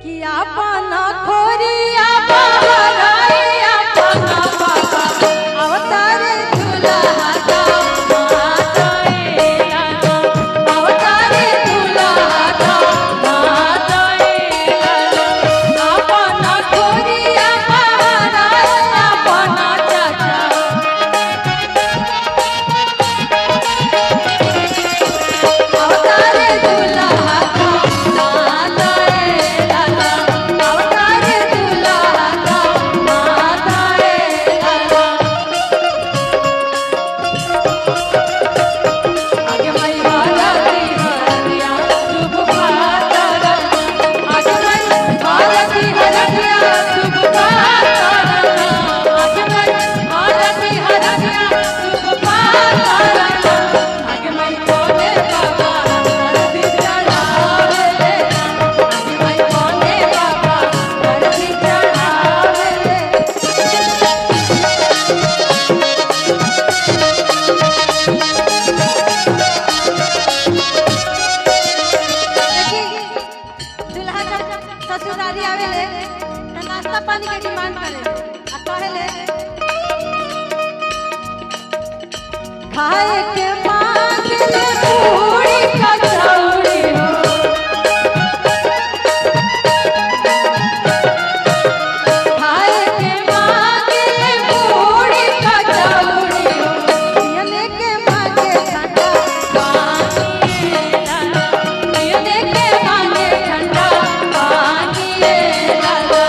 कि अपन खोरिया बहराई अपन बाबा अवतार दुल्हा का मातोए लाला अवतार दुल्हा का मातोए लाला अपन खोरिया बहराई अपन चाचा अवतार दुल्हा का मातोए लाला अवतार दुल्हा का मातोए लाला आगे मई भारती हरदिया शुभ पातर आगे मई भारती हरदिया शुभ पातर आगे मई भारती हरदिया शुभ पातर आगे मई कोने बाबा हरदी चढ़ावे ले आगे मई कोने बाबा हरदी चढ़ावे ले दुल्हा जब ससुराली आवेले त नाश्ता पानी के डिमांड करे आ कहेले खाए के मांगले पूरी कचौड़ी हो खाए के मांगले पूरी कचौड़ी हो पियने के मांगे ठंडा पानी लाला पियने के मांगे ठंडा पानी लाला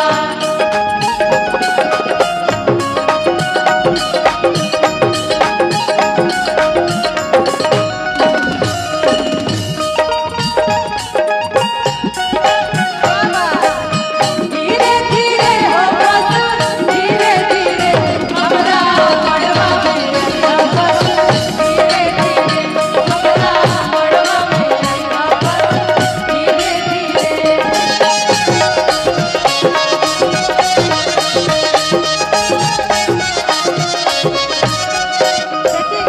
धीरे धीरे हो बस धीरे धीरे हमरा मड़वा में रहिया बस धीरे धीरे हमरा मड़वा में रहिया बस धीरे धीरे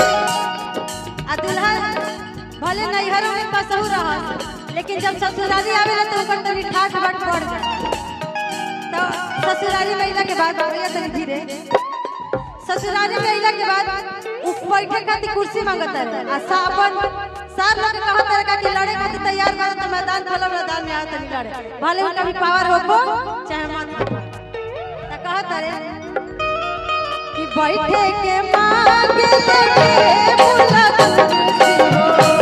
आ दुल्हा भले नैहरों में कसहू रहस लेकिन जब ससुराली आवेला तो ओकर तनी ठाठ बाट पड़ जाए तो ससुराली में अइला के बाद भैया तनी धीरे ससुराली में अइला के बाद उ बैठे खातिर कुर्सी मांगता है आ साबन सार लोग कहत रहे कि लड़े खातिर तैयार करो तो मैदान खोलो मैदान में आ तनी लड़े भले उनका भी पावर होको चाहे मत होको त कहत रहे कि बैठे के मांगे ले बुला कुर्सी हो